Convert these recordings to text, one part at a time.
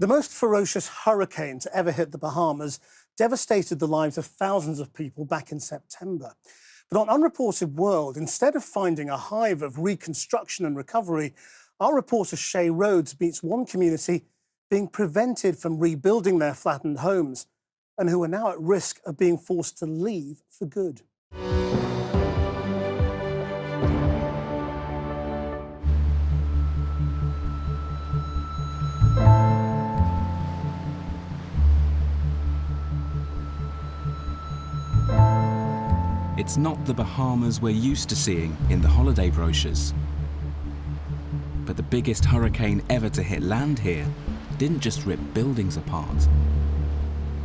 The most ferocious hurricane to ever hit the Bahamas devastated the lives of thousands of people back in September. But on Unreported World, instead of finding a hive of reconstruction and recovery, our reporter Seyi Rhodes meets one community being prevented from rebuilding their flattened homes and who are now at risk of being forced to leave for good. It's not the Bahamas we're used to seeing in the holiday brochures. But the biggest hurricane ever to hit land here didn't just rip buildings apart.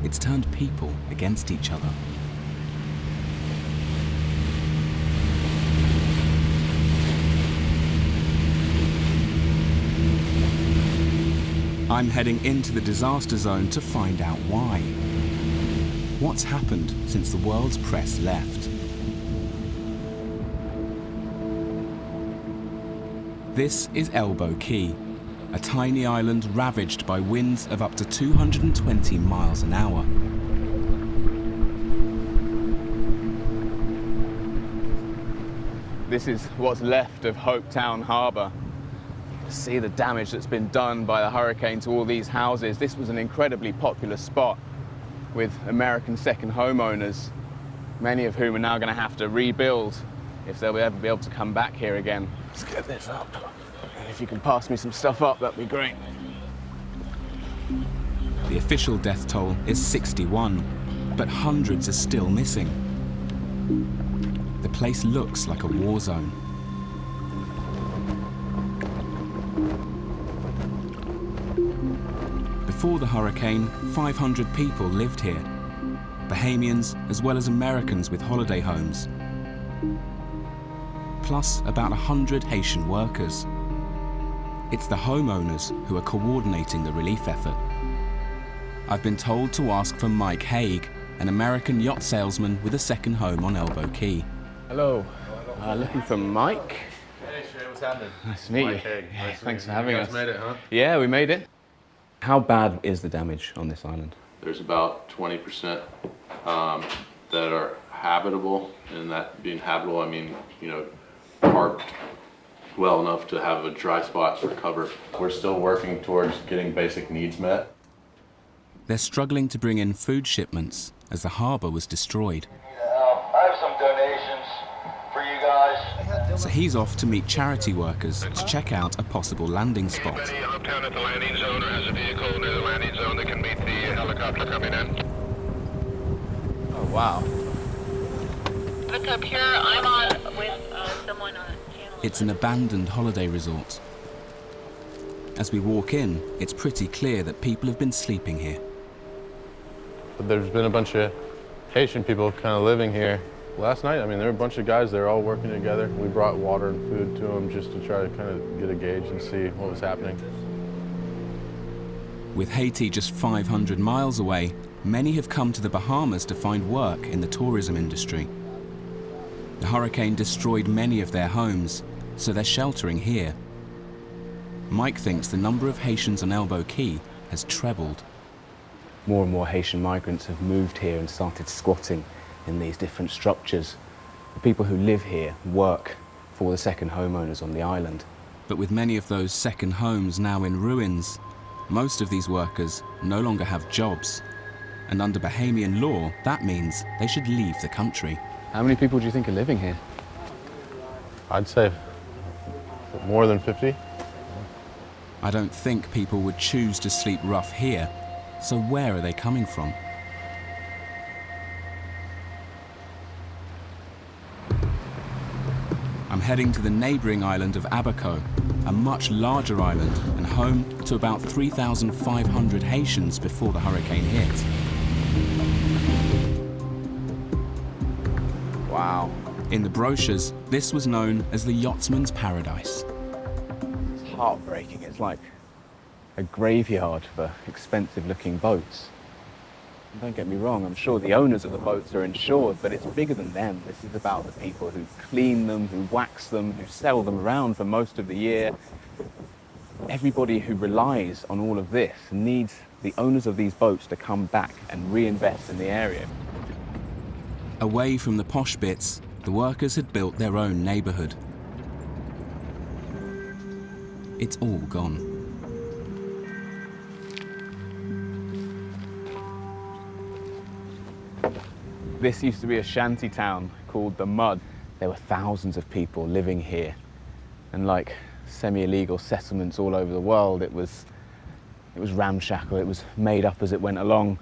It's turned people against each other. I'm heading into the disaster zone to find out why. What's happened since the world's press left? This is Elbow Key, a tiny island ravaged by winds of up to 220 miles an hour. This is what's left of Hopetown Harbour. See the damage that's been done by the hurricane to all these houses. This was an incredibly popular spot with American second homeowners, many of whom are now going to have to rebuild if they'll ever be able to come back here again. Let's get this up. And if you can pass me some stuff up, that'd be great. The official death toll is 61, but hundreds are still missing. The place looks like a war zone. Before the hurricane, 500 people lived here, Bahamians as well as Americans with holiday homes, plus about 100 Haitian workers. It's the homeowners who are coordinating the relief effort. I've been told to ask for Mike Haig, an American yacht salesman with a second home on Elbow Key. Hello. Looking for Mike. Hey, Shay, what's happening? Nice to meet you. Hey, nice Thanks to for having us. You guys made it, huh? Yeah, we made it. How bad is the damage on this island? There's about 20% that are habitable, and that being habitable, I mean, parked well enough to have a dry spot for cover. We're still working towards getting basic needs met. They're struggling to bring in food shipments as the harbour was destroyed. I have some donations for you guys. So he's off to meet charity workers to check out a possible landing spot. Anybody uptown at the landing zone or has a vehicle near the landing zone that can meet the helicopter coming in? Oh, wow. Look up here, I'm on with someone on channel. It's an abandoned holiday resort. As we walk in, it's pretty clear that people have been sleeping here. There's been a bunch of Haitian people kind of living here. Last night, there were a bunch of guys, they're all working together. We brought water and food to them just to try to kind of get a gauge and see what was happening. With Haiti just 500 miles away, many have come to the Bahamas to find work in the tourism industry. The hurricane destroyed many of their homes, so they're sheltering here. Mike thinks the number of Haitians on Elbow Key has trebled. More and more Haitian migrants have moved here and started squatting in these different structures. The people who live here work for the second homeowners on the island. But with many of those second homes now in ruins, most of these workers no longer have jobs. And under Bahamian law, that means they should leave the country. How many people do you think are living here? I'd say more than 50. I don't think people would choose to sleep rough here, so where are they coming from? I'm heading to the neighbouring island of Abaco, a much larger island and home to about 3,500 Haitians before the hurricane hit. Wow. In the brochures, this was known as the Yachtsman's Paradise. It's heartbreaking. It's like a graveyard for expensive-looking boats. Don't get me wrong, I'm sure the owners of the boats are insured, but it's bigger than them. This is about the people who clean them, who wax them, who sell them around for most of the year. Everybody who relies on all of this needs the owners of these boats to come back and reinvest in the area. Away from the posh bits, the workers had built their own neighbourhood. It's all gone. This used to be a shanty town called the Mud. There were thousands of people living here. And like semi-illegal settlements all over the world, it was ramshackle, it was made up as it went along.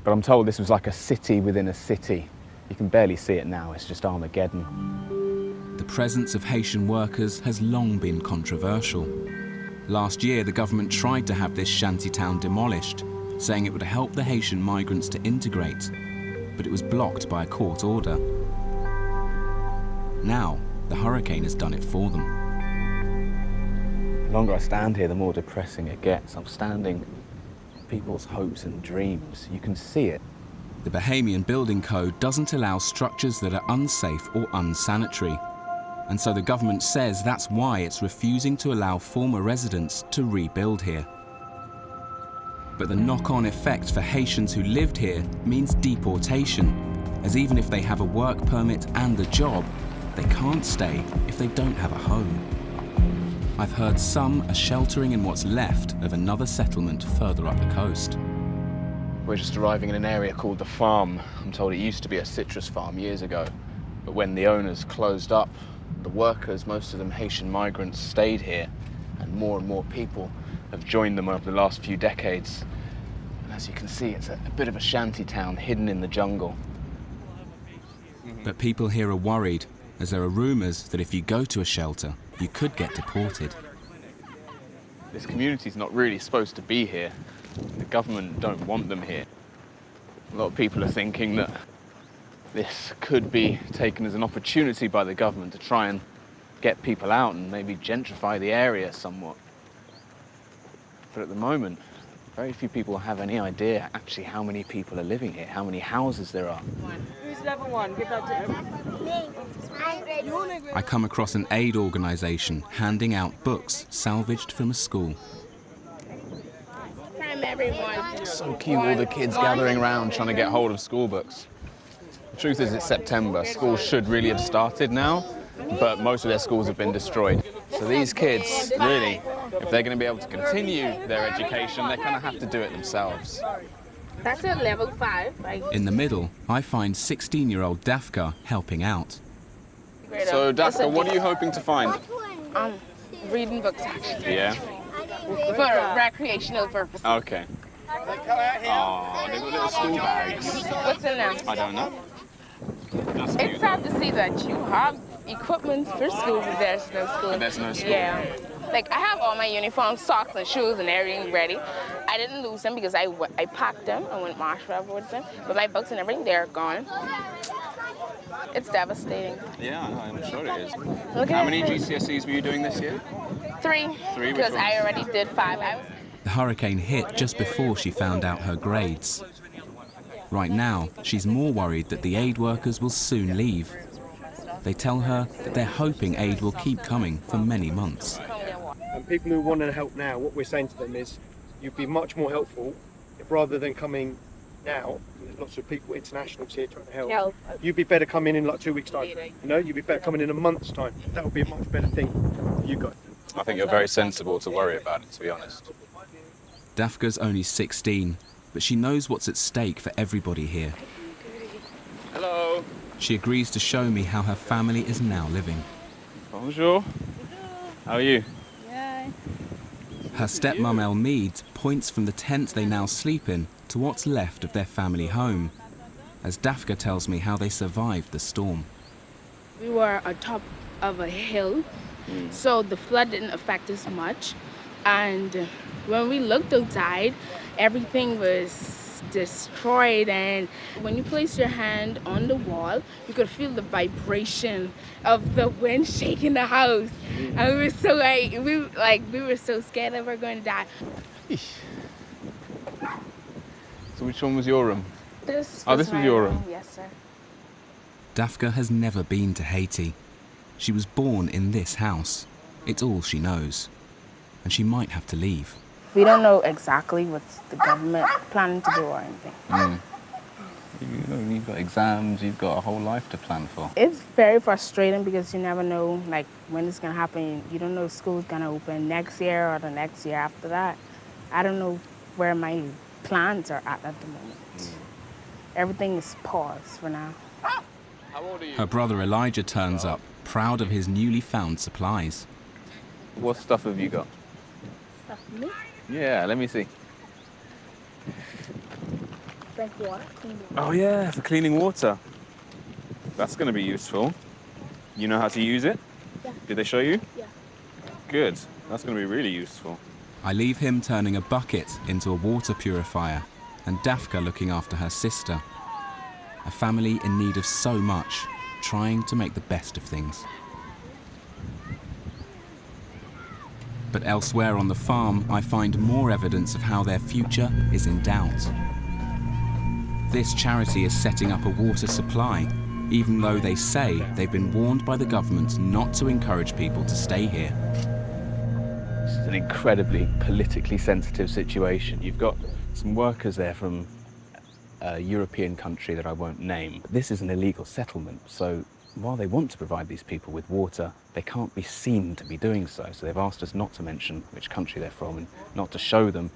But I'm told this was like a city within a city. You can barely see it now, it's just Armageddon. The presence of Haitian workers has long been controversial. Last year, the government tried to have this shantytown demolished, saying it would help the Haitian migrants to integrate, but it was blocked by a court order. Now, the hurricane has done it for them. The longer I stand here, the more depressing it gets. I'm standing on people's hopes and dreams. You can see it. The Bahamian Building Code doesn't allow structures that are unsafe or unsanitary. And so the government says that's why it's refusing to allow former residents to rebuild here. But the knock-on effect for Haitians who lived here means deportation, as even if they have a work permit and a job, they can't stay if they don't have a home. I've heard some are sheltering in what's left of another settlement further up the coast. We're just arriving in an area called The Farm. I'm told it used to be a citrus farm years ago, but when the owners closed up, the workers, most of them Haitian migrants, stayed here, and more people have joined them over the last few decades. And as you can see, it's a bit of a shanty town hidden in the jungle. But people here are worried, as there are rumours that if you go to a shelter, you could get deported. This community's not really supposed to be here. The government don't want them here. A lot of people are thinking that this could be taken as an opportunity by the government to try and get people out and maybe gentrify the area somewhat. But at the moment, very few people have any idea actually how many people are living here, how many houses there are. Who's level one? Give that to him. I come across an aid organisation handing out books salvaged from a school. So cute, all the kids gathering around trying to get hold of school books. The truth is, it's September. Schools should really have started now, but most of their schools have been destroyed. So these kids, really, if they're going to be able to continue their education, they kind of have to do it themselves. That's at level 5. In the middle, I find 16-year-old Dafka helping out. So, Dafka, what are you hoping to find? Reading books, actually. Yeah? For recreational purposes. Okay. Oh, they've got little school bags. What's in them? I don't know. It's sad to see that you have equipment for school, but there's no school. But there's no school. Yeah. Like, I have all my uniforms, socks, and shoes, and everything ready. I didn't lose them because I packed them and went march forever with them. But my books and everything, they're gone. It's devastating. Yeah, I'm sure it is. Look How at many it. GCSEs were you doing this year? 3. 3, because which I ones? already did 5. The hurricane hit just before she found out her grades. Right now, she's more worried that the aid workers will soon leave. They tell her that they're hoping aid will keep coming for many months. And people who want to help now, what we're saying to them is, you'd be much more helpful if rather than coming now, there's lots of people, internationals here trying to help. You'd be better coming in like 2 weeks' time. You know, you'd be better coming in a month's time. That would be a much better thing for you guys. I think you're very sensible to worry about it, to be honest. Dafka's only 16, but she knows what's at stake for everybody here. Hello. She agrees to show me how her family is now living. Bonjour. How are you? Yeah. Her stepmom Elmead points from the tent they now sleep in to what's left of their family home, as Dafka tells me how they survived the storm. We were on top of a hill, so the flood didn't affect us much. And when we looked outside, everything was destroyed. And when you place your hand on the wall, you could feel the vibration of the wind shaking the house. And we were so we were so scared that we were going to die. So which one was your room? This was my your room? Yes, sir. Dafka has never been to Haiti. She was born in this house. It's all she knows. and she might have to leave. We don't know exactly what's the government planning to do or anything. You've got exams, you've got a whole life to plan for. It's very frustrating because you never know like when it's gonna happen. You don't know if school's gonna open next year or the next year after that. I don't know where my plans are at the moment. Everything is paused for now. How old are you? Her brother Elijah turns up, proud of his newly found supplies. What stuff have you got? Stuff for me? Yeah, let me see. Drink water, clean water. Oh yeah, for cleaning water. That's going to be useful. You know how to use it? Yeah. Did they show you? Yeah. Good. That's going to be really useful. I leave him turning a bucket into a water purifier and Dafka looking after her sister. A family in need of so much, trying to make the best of things. But elsewhere on the farm, I find more evidence of how their future is in doubt. This charity is setting up a water supply, even though they say they've been warned by the government not to encourage people to stay here. This is an incredibly politically sensitive situation. You've got some workers there from a European country that I won't name. This is an illegal settlement, so while they want to provide these people with water, they can't be seen to be doing so. So they've asked us not to mention which country they're from and not to show them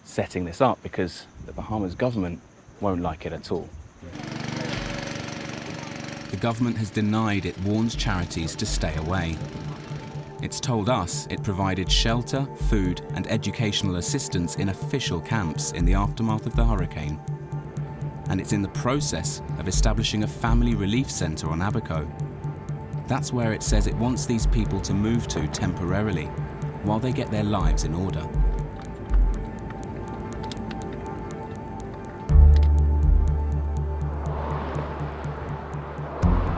setting this up because the Bahamas government won't like it at all. The government has denied it warns charities to stay away. It's told us it provided shelter, food and educational assistance in official camps in the aftermath of the hurricane. And it's in the process of establishing a family relief centre on Abaco. That's where it says it wants these people to move to temporarily, while they get their lives in order.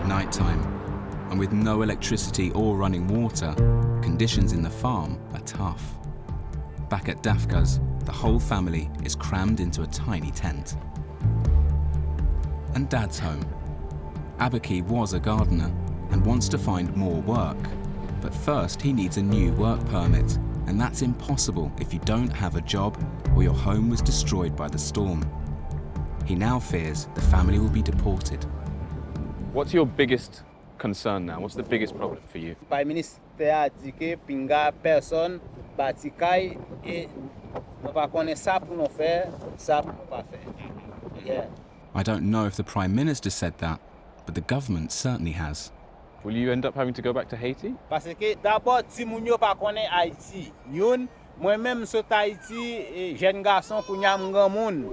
Nighttime, and with no electricity or running water, conditions in the farm are tough. Back at Dafka's, the whole family is crammed into a tiny tent. And Dad's home. Abaki was a gardener and wants to find more work. But first he needs a new work permit, and that's impossible if you don't have a job or your home was destroyed by the storm. He now fears the family will be deported. What's your biggest concern now? What's the biggest problem for you? Prime Minister a dit que pinga personne batikai et nous pas connaître ça pour nous faire, ça pour nous pas faire. Yeah. I don't know if the Prime Minister said that, but the government certainly has. Will you end up having to go back to Haiti? Parce que d'abord si moun yo pas connaît Haïti, ñun moi-même sur Haïti et jeune garçon pour ñam grand moun.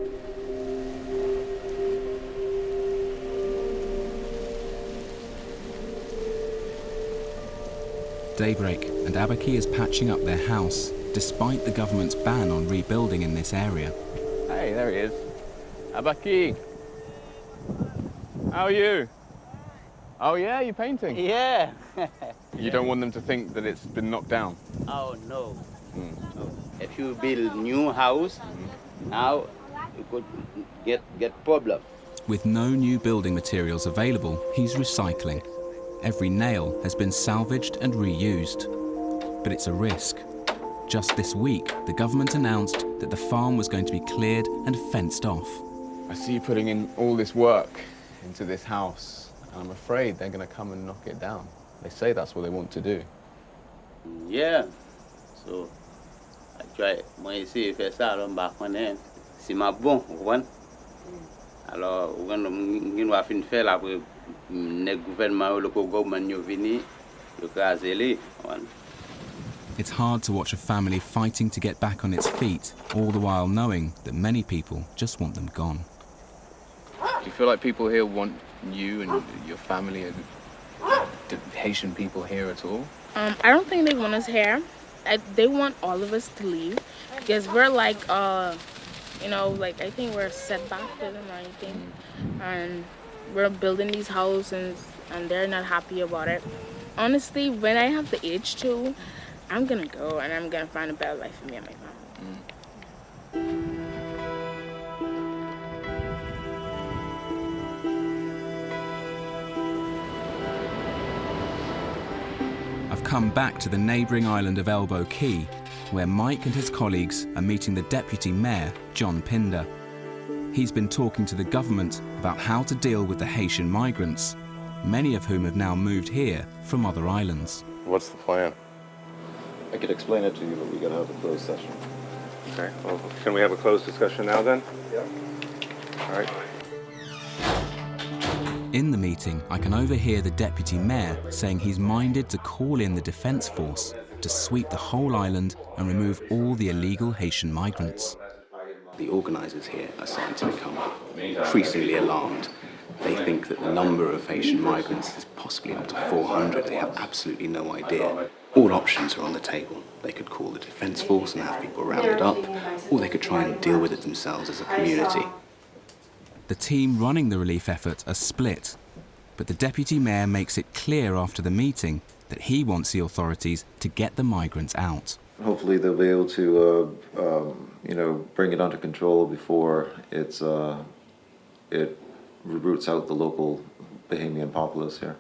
Daybreak, and Abaki is patching up their house, despite the government's ban on rebuilding in this area. Hey, there he is. Abaki! How are you? Oh yeah, you're painting? Yeah. You don't want them to think that it's been knocked down? Oh no. No. If you build new house, now you could get problem. With no new building materials available, he's recycling. Every nail has been salvaged and reused. But it's a risk. Just this week, the government announced that the farm was going to be cleared and fenced off. I see you putting in all this work into this house, and I'm afraid they're going to come and knock it down. They say that's what they want to do. Yeah. So I try moi essayer faire ça alors m'ba connait si m'a bon, comprendre. Alors on va fin faire là pour le gouvernement le gouvernement yo vini yo craser li. It's hard to watch a family fighting to get back on its feet, all the while knowing that many people just want them gone. Do you feel like people here want you and your family and the Haitian people here at all? I don't think they want us here. They want all of us to leave because we're like, you know, like I think we're set back to them or anything. And we're building these houses and they're not happy about it. Honestly, when I have the age to, I'm gonna go and I'm gonna find a better life for me and my family. I've come back to the neighbouring island of Elbow Key, where Mike and his colleagues are meeting the Deputy Mayor, John Pinder. He's been talking to the government about how to deal with the Haitian migrants, many of whom have now moved here from other islands. What's the plan? I could explain it to you, but we gotta have a closed session. Okay, well, can we have a closed discussion now then? Yeah. All right. In the meeting, I can overhear the Deputy Mayor saying he's minded to call in the Defence Force to sweep the whole island and remove all the illegal Haitian migrants. The organisers here are starting to become increasingly alarmed. They think that the number of Haitian migrants is possibly up to 400. They have absolutely no idea. All options are on the table. They could call the Defence Force and have people rounded up, or they could try and deal with it themselves as a community. The team running the relief effort are split, but the Deputy Mayor makes it clear after the meeting that he wants the authorities to get the migrants out. Hopefully they'll be able to, bring it under control before it roots out the local Bahamian populace here.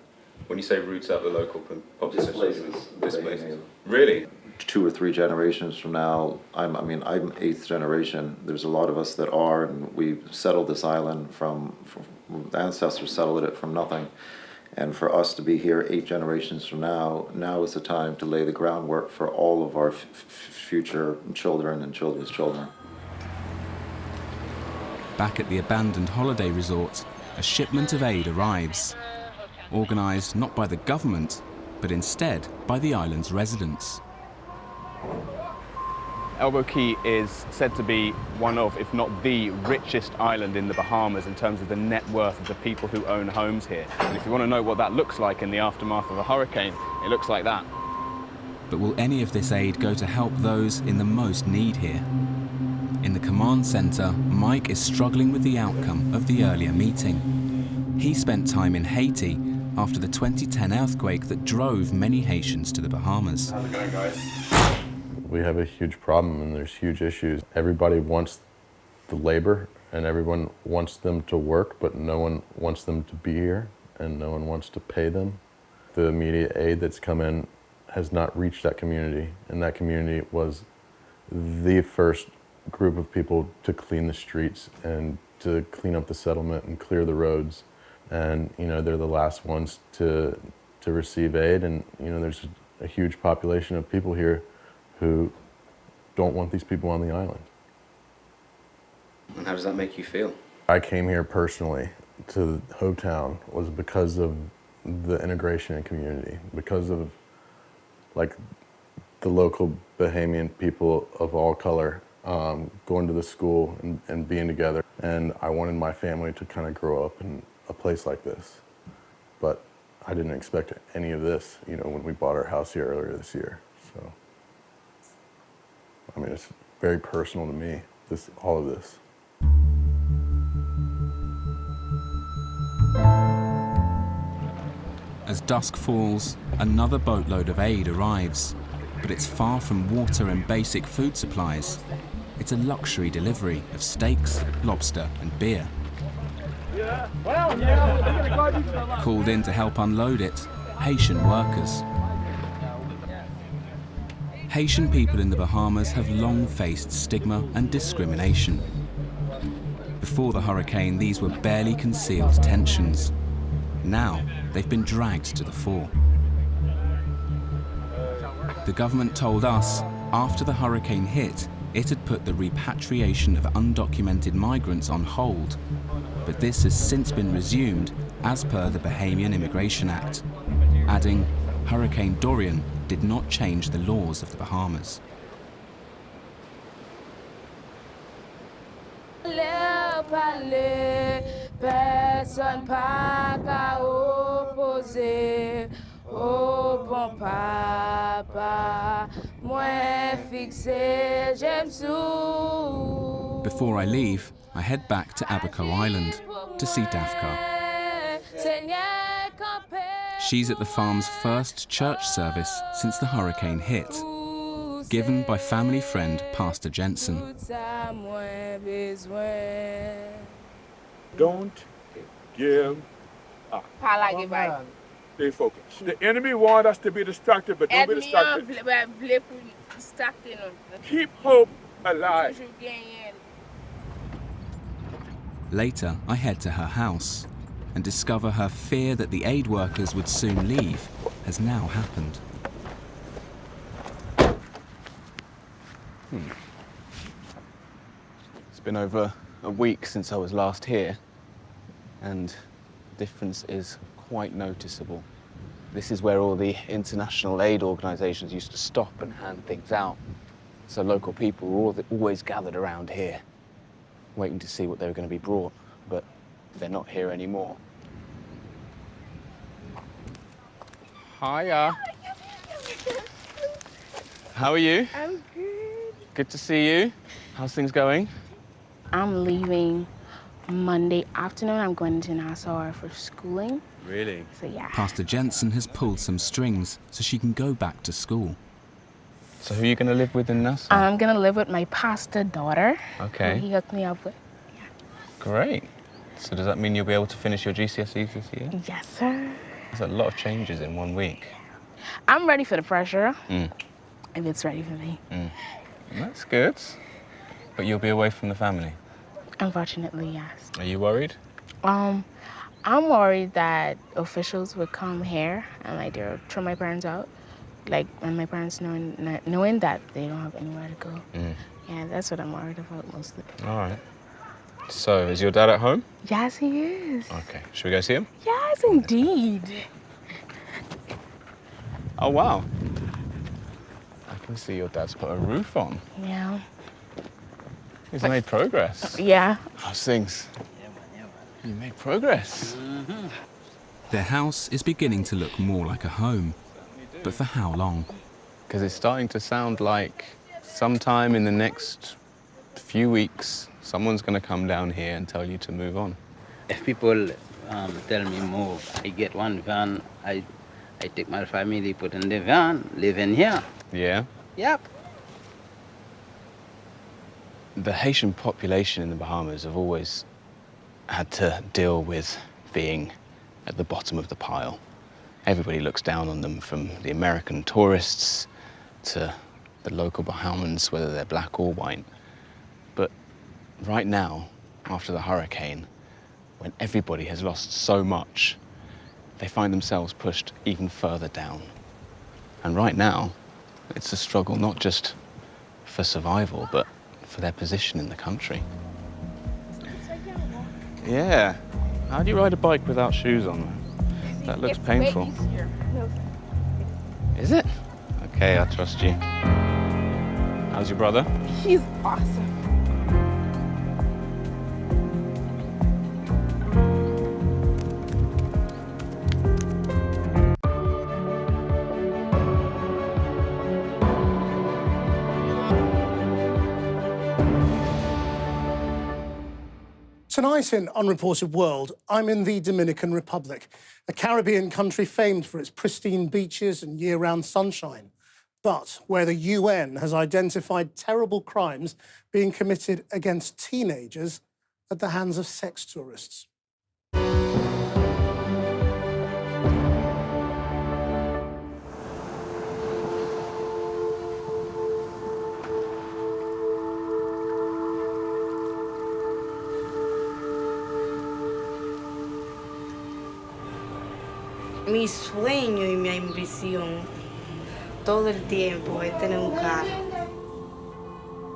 When you say roots out the local population, displaces. Really? 2 or 3 generations from now, I'm 8th generation. There's a lot of us that are, and we've settled this island from the ancestors settled it from nothing. And for us to be here 8 generations from now is the time to lay the groundwork for all of our future children and children's children. Back at the abandoned holiday resort, a shipment of aid arrives, organised not by the government, but instead by the island's residents. Elbow Key is said to be one of, if not the richest island in the Bahamas in terms of the net worth of the people who own homes here. And if you want to know what that looks like in the aftermath of a hurricane, it looks like that. But will any of this aid go to help those in the most need here? In the command centre, Mike is struggling with the outcome of the earlier meeting. He spent time in Haiti after the 2010 earthquake that drove many Haitians to the Bahamas. How's it going, guys? We have a huge problem and there's huge issues. Everybody wants the labor and everyone wants them to work, but no one wants them to be here and no one wants to pay them. The immediate aid that's come in has not reached that community, and that community was the first group of people to clean the streets and to clean up the settlement and clear the roads. And they're the last ones to receive aid, and there's a huge population of people here who don't want these people on the island. And how does that make you feel? I came here personally to Hopetown was because of the integration and community, because of the local Bahamian people of all color going to the school and being together. And I wanted my family to kind of grow up in a place like this. But I didn't expect any of this, when we bought our house here earlier this year. So, it's very personal to me, all of this. As dusk falls, another boatload of aid arrives, but it's far from water and basic food supplies. It's a luxury delivery of steaks, lobster and beer. Called in to help unload it, Haitian workers. Haitian people in the Bahamas have long faced stigma and discrimination. Before the hurricane, these were barely concealed tensions. Now, they've been dragged to the fore. The government told us, after the hurricane hit, it had put the repatriation of undocumented migrants on hold. But this has since been resumed as per the Bahamian Immigration Act, adding, Hurricane Dorian did not change the laws of the Bahamas. Before I leave, I head back to Abaco Island to see Dafka. She's at the farm's first church service since the hurricane hit, given by family friend Pastor Jensen. Don't give up. I like it, right? Stay focused. The enemy wants us to be distracted, but don't be distracted. Keep hope alive. Later, I head to her house and discover her fear that the aid workers would soon leave has now happened. It's been over a week since I was last here, and the difference is quite noticeable. This is where all the international aid organizations used to stop and hand things out. So local people were always gathered around here, waiting to see what they were going to be brought, but they're not here anymore. Hiya. How are you? I'm good. Good to see you. How's things going? I'm leaving Monday afternoon. I'm going to Nassau for schooling. Really? So yeah. Pastor Jensen has pulled some strings so she can go back to school. So who are you going to live with in Nassau? I'm going to live with my pastor daughter. Okay. Who he hooked me up with. Great. So does that mean you'll be able to finish your GCSEs this year? Yes, sir. There's a lot of changes in 1 week. I'm ready for the pressure. If it's ready for me. That's good. But you'll be away from the family? Unfortunately, yes. Are you worried? I'm worried that officials would come here and like they'll throw my parents out. Like, and my parents knowing that they don't have anywhere to go. Yeah, that's what I'm worried about mostly. All right. So, is your dad at home? Yes, he is. Okay. Should we go see him? Yes, indeed. Oh, wow. I can see your dad's put a roof on. Yeah. He's made progress. Yeah. How's things? You made progress. Their house is beginning to look more like a home. But for how long? Because it's starting to sound like sometime in the next few weeks, someone's going to come down here and tell you to move on. If people tell me move, I get one van, I take my family, put in the van, live in here. Yeah? Yep. The Haitian population in the Bahamas have always had to deal with being at the bottom of the pile. Everybody looks down on them, from the American tourists to the local Bahamans, whether they're black or white. But right now, after the hurricane, when everybody has lost so much, they find themselves pushed even further down. And right now, it's a struggle not just for survival, but for their position in the country. Yeah. How do you ride a bike without shoes on? That looks painful. Is it? Okay, I trust you. How's your brother? He's awesome. Tonight in Unreported World, I'm in the Dominican Republic, a Caribbean country famed for its pristine beaches and year-round sunshine, but where the UN has identified terrible crimes being committed against teenagers at the hands of sex tourists. Mi sueño y mi ambición todo el tiempo es tener un carro.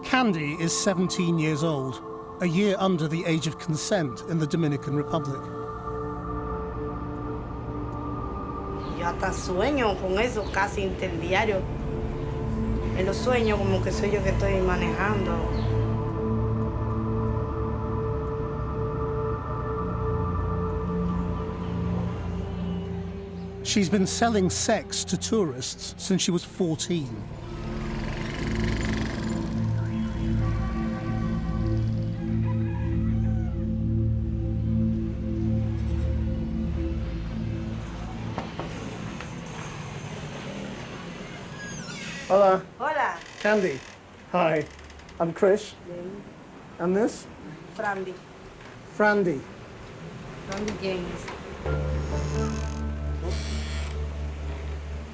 Candy is 17 years old, a year under the age of consent in the Dominican Republic. Yo hasta sueño con eso casi interdiario. En los sueños como que soy yo que estoy manejando. She's been selling sex to tourists since she was 14. Hola. Hola. Candy. Hi. I'm Krish. And this? Frandy. Frandy. Frandy James.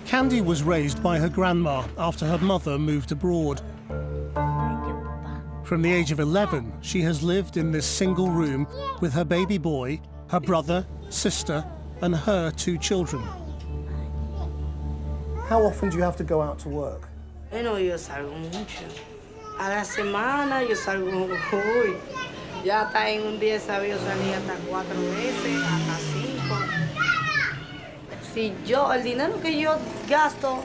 Candy was raised by her grandma after her mother moved abroad. From the age of 11, she has lived in this single room with her baby boy, her brother, sister, and her 2 children. How often do you have to go out to work? Bueno, yo salgo mucho. A la semana yo salgo hoy. Ya hasta en un día sabía salir hasta 4 veces, hasta 5. Si yo, el dinero que yo gasto,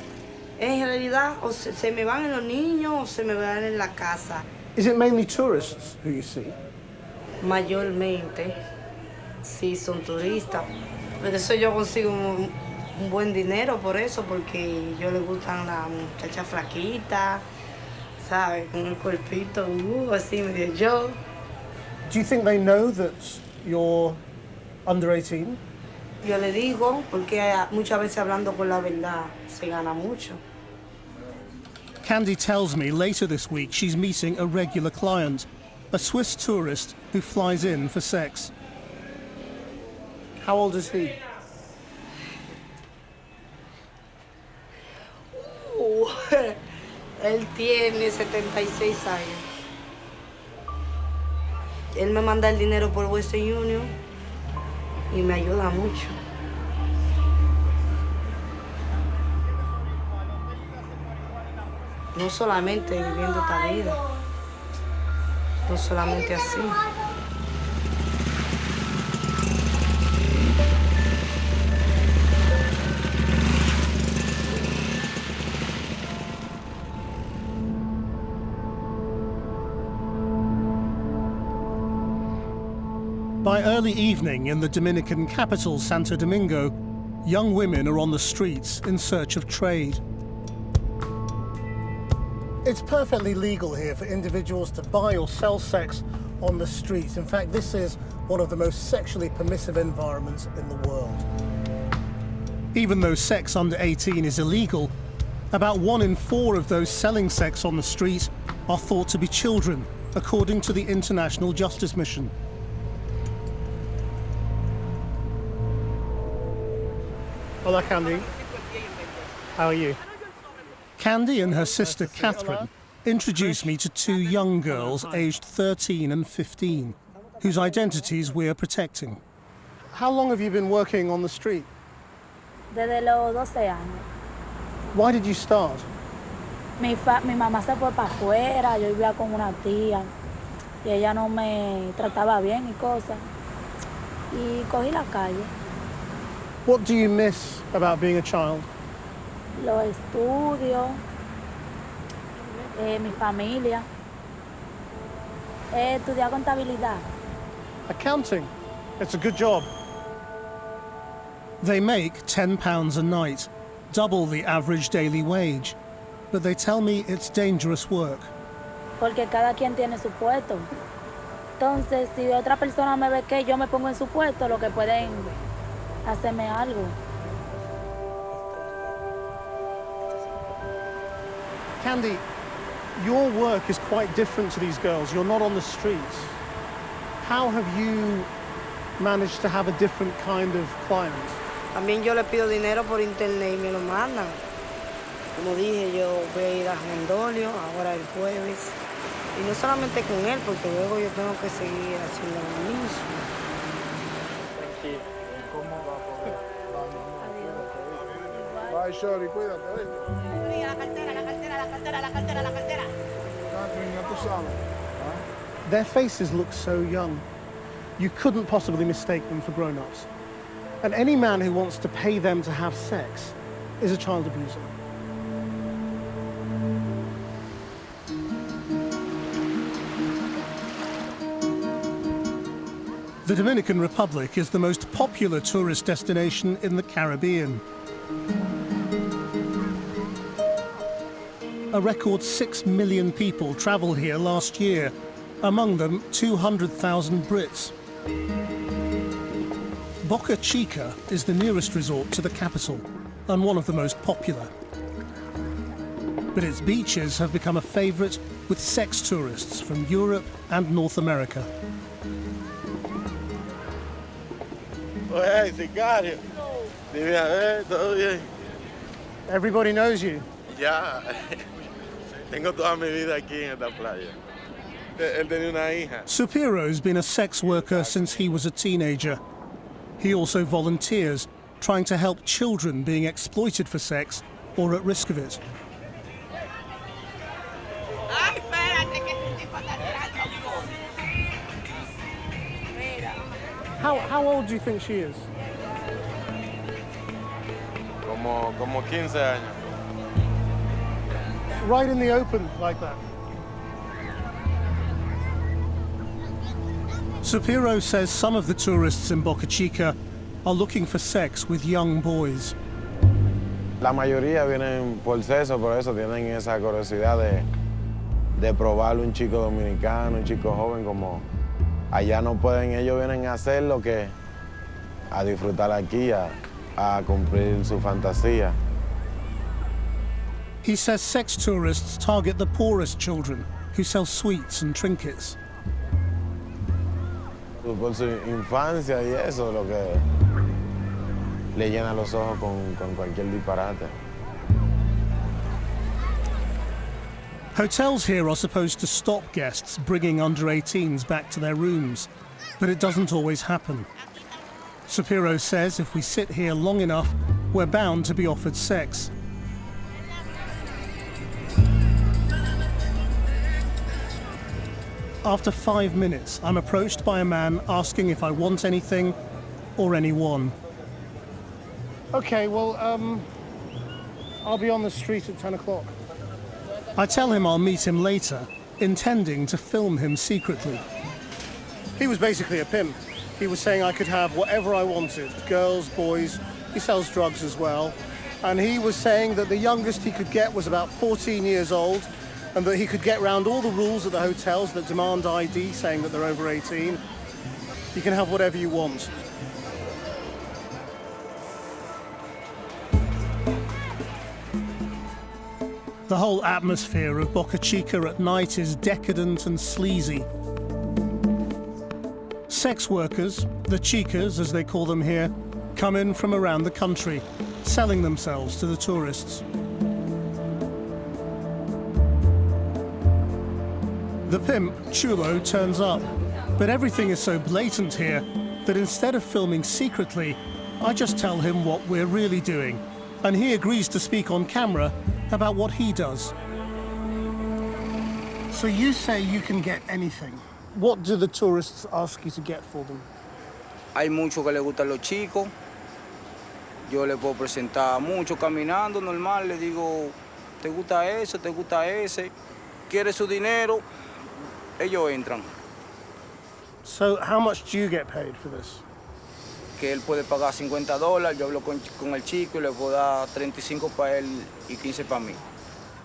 en realidad o se me van en los niños o se me van en la casa. Is it mainly tourists who you see? Mayormente, sí, son turistas. Por eso yo consigo un buen dinero por eso, porque yo le gustan las muchachas flaquitas, ¿sabes? Con el cuerpito, así medio yo. Do you think they know that you're under 18? Yo le digo, porque muchas veces hablando con la verdad se gana mucho. Candy tells me later this week she's meeting a regular client, a Swiss tourist who flies in for sex. How old is he? Él tiene 76 años. Él me manda el dinero por Western Union y me ayuda mucho. No solamente viviendo esta vida, no solamente así. By early evening in the Dominican capital, Santo Domingo, young women are on the streets in search of trade. It's perfectly legal here for individuals to buy or sell sex on the streets. In fact, this is one of the most sexually permissive environments in the world. Even though sex under 18 is illegal, about 1 in 4 of those selling sex on the street are thought to be children, according to the International Justice Mission. Hola, Candy. How are you? Candy and her sister Catherine introduced me to 2 young girls aged 13 and 15, whose identities we're protecting. How long have you been working on the street? Desde los 12 años. Why did you start? Mi mamá se fue para afuera, yo vivía con una tía y ella no me trataba bien y cosas. Y cogí la calle. What do you miss about being a child? Los estudios, mi familia, estudiar contabilidad. Accounting. It's a good job. They make £10 a night, double the average daily wage. But they tell me it's dangerous work. Porque cada quien tiene su puesto. Entonces, si otra persona me ve que yo me pongo en su puesto, lo que pueden hacerme algo. Candy, your work is quite different to these girls. You're not on the streets. How have you managed to have a different kind of client? También yo le pido dinero por internet y me lo mandan. Como dije, yo voy a ir a Juan Dolio ahora el jueves. Y no solamente con él, porque luego yo tengo que seguir haciendo lo mismo. Bye, Shorty, cuídate. Their faces look so young. You couldn't possibly mistake them for grown-ups. And any man who wants to pay them to have sex is a child abuser. The Dominican Republic is the most popular tourist destination in the Caribbean. A record 6 million people travelled here last year, among them 200,000 Brits. Boca Chica is the nearest resort to the capital and one of the most popular. But its beaches have become a favourite with sex tourists from Europe and North America. Oye, sicario. Dime a ver, todo bien. Everybody knows you. Ya, tengo toda mi vida aquí en esta playa. Él tenía una hija. Supiro's been a sex worker since he was a teenager. He also volunteers, trying to help children being exploited for sex or at risk of it. How old do you think she is? Como 15 años. Right in the open like that. Supiro says some of the tourists in Boca Chica are looking for sex with young boys. La mayoría vienen por sexo, por eso tienen esa curiosidad de probar un chico dominicano, un chico joven, como allá no pueden, ellos vienen a hacer lo que, a disfrutar aquí, a cumplir su fantasía. He says sex tourists target the poorest children who sell sweets and trinkets. Por su infancia y eso, lo que le llena los ojos con cualquier disparate. Hotels here are supposed to stop guests bringing under-18s back to their rooms, but it doesn't always happen. Supiro says if we sit here long enough, we're bound to be offered sex. After 5 minutes, I'm approached by a man asking if I want anything or anyone. Okay, well, I'll be on the street at 10 o'clock. I tell him I'll meet him later, intending to film him secretly. He was basically a pimp. He was saying I could have whatever I wanted, girls, boys. He sells drugs as well. And he was saying that the youngest he could get was about 14 years old, and that he could get round all the rules at the hotels that demand ID, saying that they're over 18. You can have whatever you want. The whole atmosphere of Boca Chica at night is decadent and sleazy. Sex workers, the chicas as they call them here, come in from around the country, selling themselves to the tourists. The pimp, Chulo, turns up, but everything is so blatant here that instead of filming secretly, I just tell him what we're really doing, and he agrees to speak on camera about what he does. So you say you can get anything. What do the tourists ask you to get for them? Hay mucho que le gustan los chicos. Yo le puedo presentar mucho caminando normal, le digo, ¿te gusta eso? ¿Te gusta ese? ¿Quieres su dinero? Ellos entran. So how much do you get paid for this? Que él puede pagar $50, yo hablo con el chico y le puedo dar 35 para él y 15 para mí.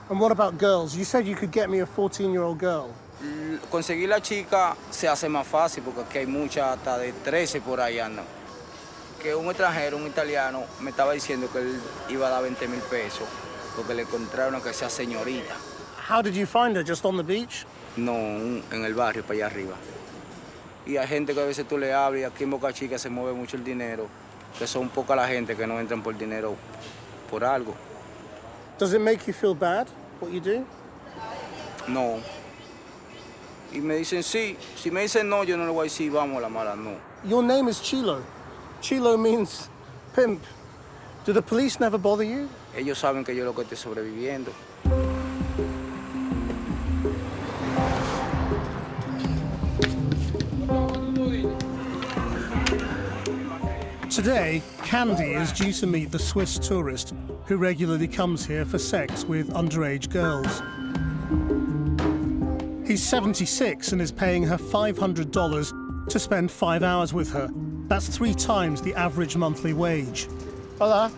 And what about girls? You said you could get me a 14-year-old girl. Conseguir la chica se hace más fácil porque aquí hay muchas hasta de 13 por ahí andan. Que un extranjero, un italiano, me estaba diciendo que él iba a dar 20,000 pesos porque le encontraron que sea señorita. How did you find her? Just on the beach? No, en el barrio, para allá arriba. Y hay gente que a veces tú le hablas y aquí en Boca Chica se mueve mucho el dinero, que son poca la gente que no entran por dinero por algo. Does it make you feel bad, what you do? No. Y me dicen sí. Si me dicen no, yo no le voy a decir vamos a la mala, no. Your name is Chilo. Chilo means pimp. Do the police never bother you? Ellos saben que yo lo que estoy sobreviviendo. Today, Candy is due to meet the Swiss tourist who regularly comes here for sex with underage girls. He's 76 and is paying her $500 to spend 5 hours with her. That's 3 times the average monthly wage. Hola.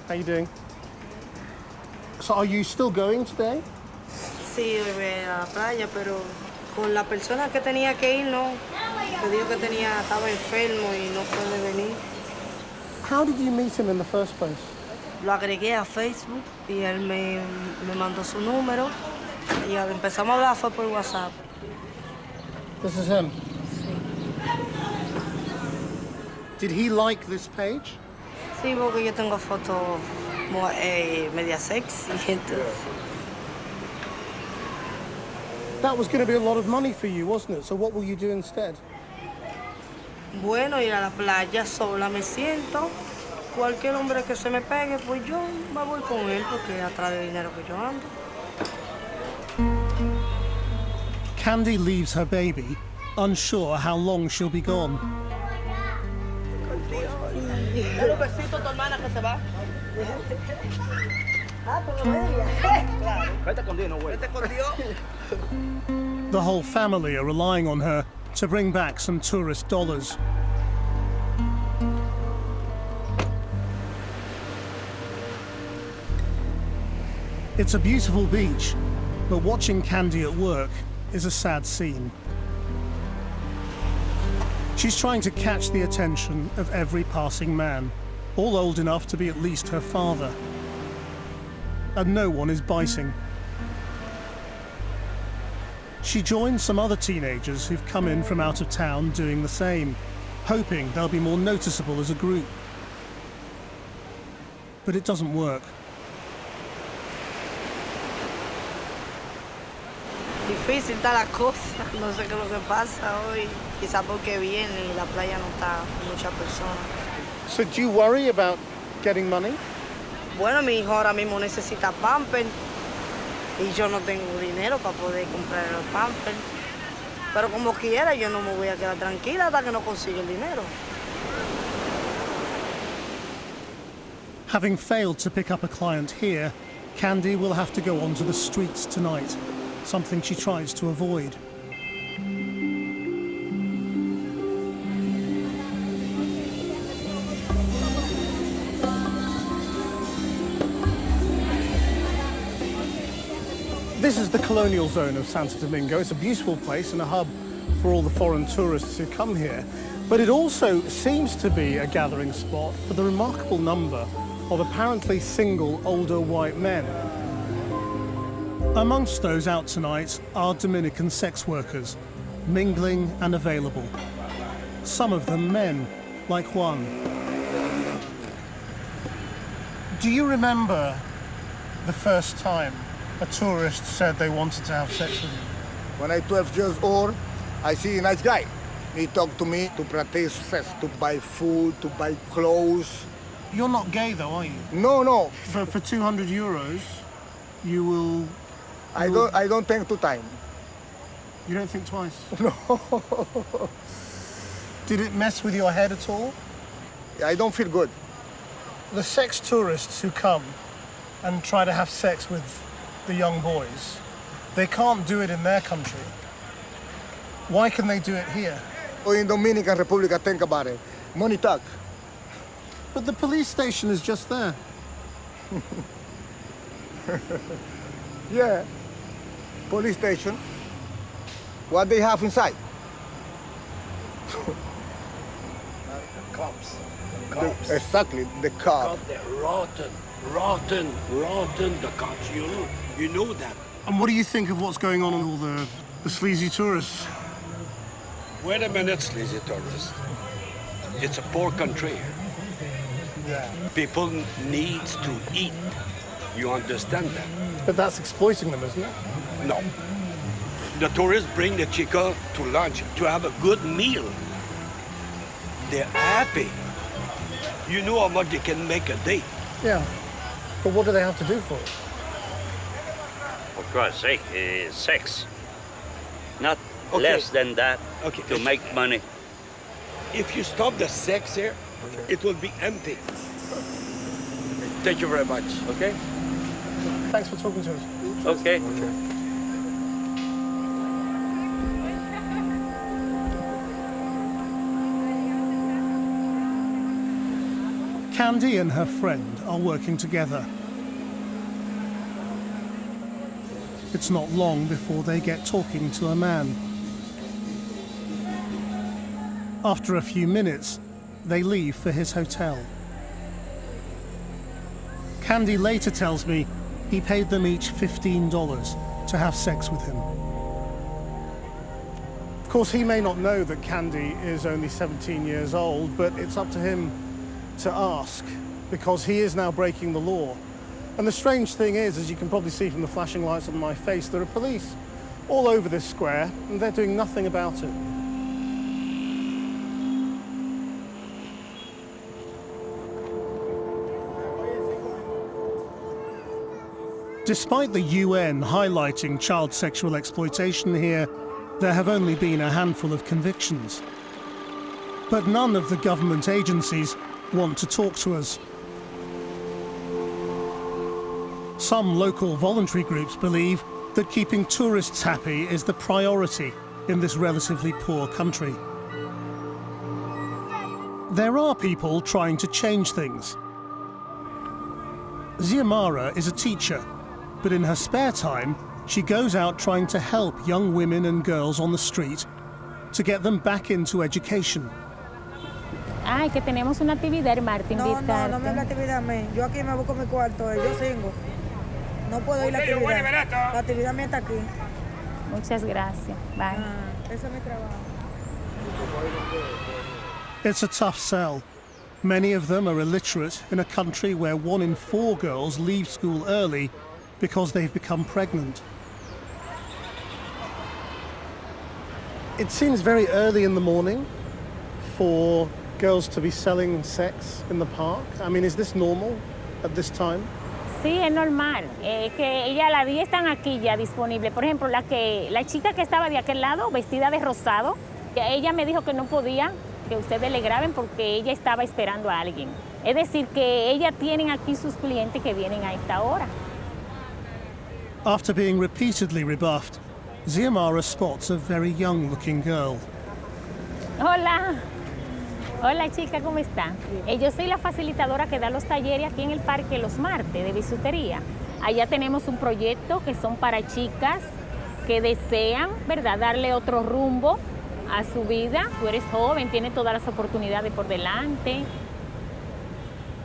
How you doing? So are you still going today? Sí, voy a la playa, pero con la persona que tenía que ir, no. Me dijo que estaba enfermo y no puede venir. How did you meet him in the first place? Lo agregué a Facebook y él me mandó su número y empezamos a hablar fue por WhatsApp. This is him? Did he like this page? Sí, porque yo tengo fotos media sexy. Entonces. That was going to be a lot of money for you, wasn't it? So what will you do instead? Bueno, ir a la playa sola me siento. Cualquier hombre que se me pegue, pues yo me voy con él porque atrás del dinero que yo ando. Candy leaves her baby, unsure how long she'll be gone. Dale un besito a tu hermana que se va. Vete con Dios, no güey. Vete con Dios. The whole family are relying on her to bring back some tourist dollars. It's a beautiful beach, but watching Candy at work is a sad scene. She's trying to catch the attention of every passing man, all old enough to be at least her father. And no one is biting. She joins some other teenagers who've come in from out of town doing the same, hoping they'll be more noticeable as a group. But it doesn't work. Difícil está la cosa, no sé qué es lo que pasa hoy. Quizá porque viene y la playa no está con muchas personas. So do you worry about getting money? Bueno, mi hijo ahora mismo necesita pampers y yo no tengo dinero para poder comprar los pampers. Pero como quiera, yo no me voy a quedar tranquila hasta que no consiga el dinero. Having failed to pick up a client here, Candy will have to go onto the streets tonight, something she tries to avoid. This is the colonial zone of Santo Domingo. It's a beautiful place and a hub for all the foreign tourists who come here. But it also seems to be a gathering spot for the remarkable number of apparently single older white men. Amongst those out tonight are Dominican sex workers, mingling and available. Some of them men, like one. Do you remember the first time a tourist said they wanted to have sex with you? When I 12 years old, I see a nice guy. He talked to me to practice sex, to buy food, to buy clothes. You're not gay though, are you? No, no. For 200 euros, you will... I don't think two times. You don't think twice? No. Did it mess with your head at all? I don't feel good. The sex tourists who come and try to have sex with the young boys, they can't do it in their country. Why can they do it here? In Dominican Republic, I think about it. Money talk. But the police station is just there. Yeah. Police station. What they have inside? Cops. Exactly, the cops. They're rotten, the cops. You know that. And what do you think of what's going on with all the sleazy tourists? Wait a minute, sleazy tourists. It's a poor country. Yeah. People need to eat. You understand that? But that's exploiting them, isn't it? No. The tourists bring the chica to lunch to have a good meal. They're happy. You know how much they can make a day. Yeah. But what do they have to do for it? For God's sake, sex. Not Okay. less than that Okay. to make money. If you stop the sex here, it will be empty. Thank you very much. Okay? Thanks for talking to us. Okay. Candy and her friend are working together. It's not long before they get talking to a man. After a few minutes, they leave for his hotel. Candy later tells me he paid them each $15 to have sex with him. Of course, he may not know that Candy is only 17 years old, but it's up to him to ask. because he is now breaking the law. And the strange thing is, as you can probably see from the flashing lights on my face, there are police all over this square, and they're doing nothing about it. Despite the UN highlighting child sexual exploitation here, there have only been a handful of convictions. But none of the government agencies want to talk to us. Some local voluntary groups believe that keeping tourists happy is the priority in this relatively poor country. There are people trying to change things. Xiomara is a teacher, but in her spare time, she goes out trying to help young women and girls on the street to get them back into education. Ay, que tenemos una actividad, Martín. No me habla actividad a mí. Yo aquí me busco mi cuarto, yo singo. No puedo ir a la actividad. La actividad mía está aquí. Muchas gracias. Bye. Ese es mi trabajo. It's a tough sell. Many of them are illiterate in a country where 1 in 4 girls leave school early because they've become pregnant. It seems very early in the morning for girls to be selling sex in the park. I mean, is this normal at this time? Sí, es normal. Que ella, las 10 están aquí ya disponibles. Por ejemplo, la chica que estaba de aquel lado, vestida de rosado, ella me dijo que no podía que ustedes le graben porque ella estaba esperando a alguien. Es decir, que ella tienen aquí sus clientes que vienen a esta hora. After being repeatedly rebuffed, Xiomara spots a very young-looking girl. Hola. Hola, chica, ¿cómo está? Yo soy la facilitadora que da los talleres aquí en el parque los martes de bisutería. Allá tenemos un proyecto que son para chicas que desean, ¿verdad?, darle otro rumbo a su vida. Tú eres joven, tienes todas las oportunidades por delante.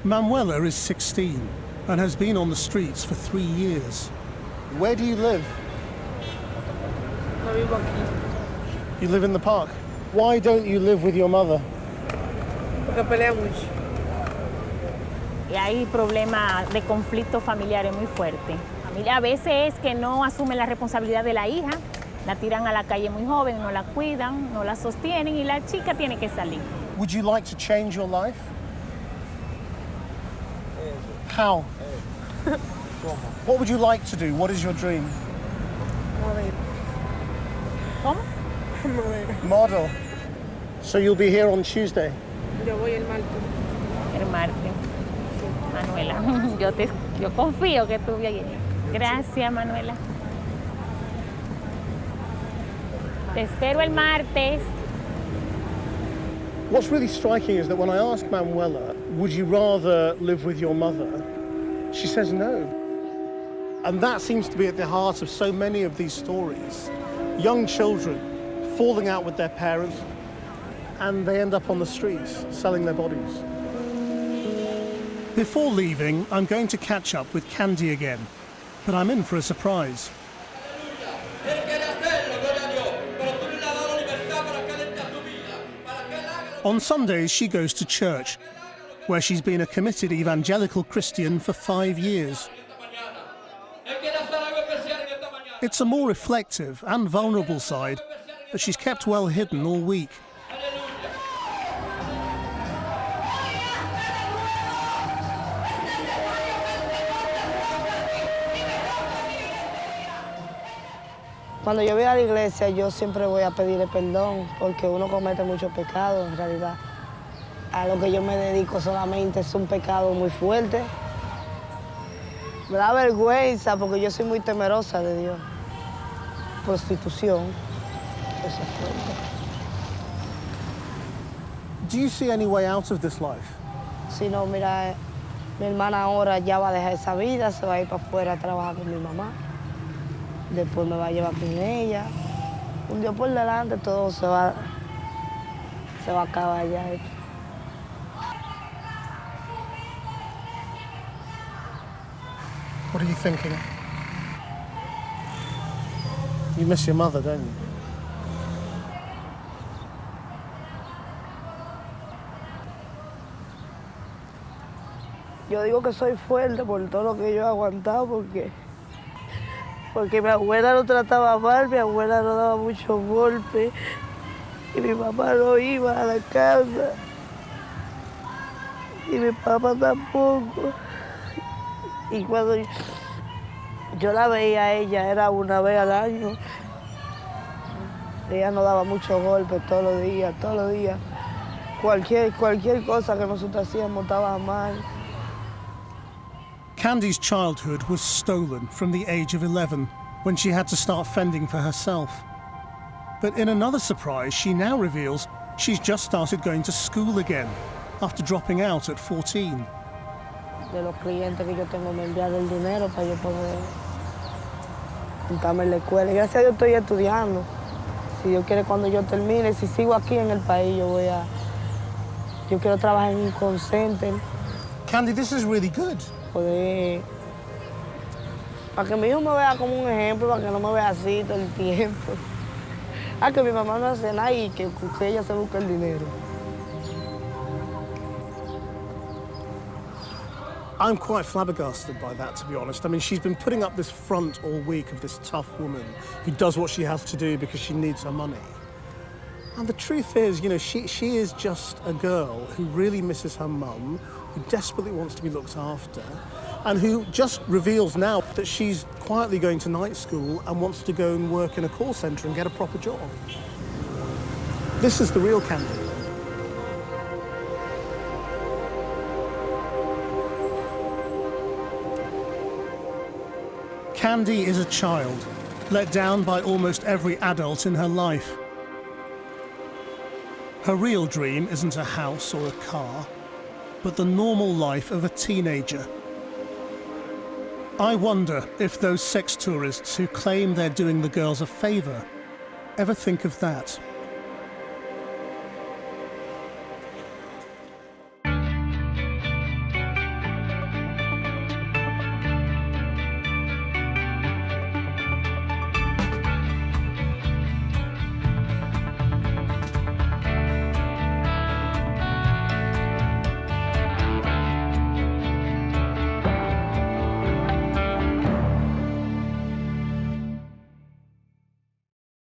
Manuela is 16 and has been on the streets for 3 years. Where do you live? No vivo aquí. You live in the park. Why don't you live with your mother? Porque pelea mucho. Y hay problemas de conflicto familiares muy fuertes. A veces es que no asumen la responsabilidad de la hija, la tiran a la calle muy joven, no la cuidan, no la sostienen y la chica tiene que salir. Would you like to change your life? How? What would you like to do? What is your dream? ¿Cómo? Model. So you'll be here on Tuesday? Yo voy el martes. El martes. Manuela, yo confío que tú vienes. Gracias, Manuela. Te espero el martes. What's really striking is that when I ask Manuela, would you rather live with your mother? She says no. And that seems to be at the heart of so many of these stories. Young children falling out with their parents, and they end up on the streets selling their bodies. Before leaving, I'm going to catch up with Candy again, but I'm in for a surprise. On Sundays, she goes to church, where she's been a committed evangelical Christian for 5 years. It's a more reflective and vulnerable side that she's kept well hidden all week. Cuando yo voy a la iglesia, yo siempre voy a pedirle perdón porque uno comete muchos pecados en realidad. A lo que yo me dedico solamente es un pecado muy fuerte. Me da vergüenza porque yo soy muy temerosa de Dios. Prostitución, eso es fuerte. Do you see any way out of this life? Si no, mira, mi hermana ahora ya va a dejar esa vida, se va a ir para afuera a trabajar con mi mamá. Después me va a llevar con ella. Un día por delante todo se va a acabar ya. What are you thinking? You miss your mother, don't you? Yo digo que soy fuerte por todo lo que yo he aguantado, porque mi abuela lo trataba mal, mi abuela no daba muchos golpes y mi mamá no iba a la casa y mi papá tampoco. Y cuando yo la veía a ella, era una vez al año. Ella no daba muchos golpes todos los días, todos los días. Cualquier cosa que nosotros hacíamos estaba mal. Candy's childhood was stolen from the age of 11, when she had to start fending for herself. But in another surprise, she now reveals she's just started going to school again, after dropping out at 14. De los clientes que yo tengo me envían el dinero para yo poder juntarme en la escuela. Y gracias a Dios estoy estudiando. Si Dios quiere, cuando yo termine, si sigo aquí en el país, yo quiero trabajar en un call center. Candy, this is really good. Para que mi hijo me vea como un ejemplo, para que no me vea así todo el tiempo. Que mi mamá no hace nada y que ella se busque el dinero. I'm quite flabbergasted by that, to be honest. I mean, she's been putting up this front all week of this tough woman who does what she has to do because she needs her money. And the truth is, you know, she is just a girl who really misses her mum, who desperately wants to be looked after, and who just reveals now that she's quietly going to night school and wants to go and work in a call centre and get a proper job. This is the real Candy. Candy is a child, let down by almost every adult in her life. Her real dream isn't a house or a car, but the normal life of a teenager. I wonder if those sex tourists who claim they're doing the girls a favour ever think of that.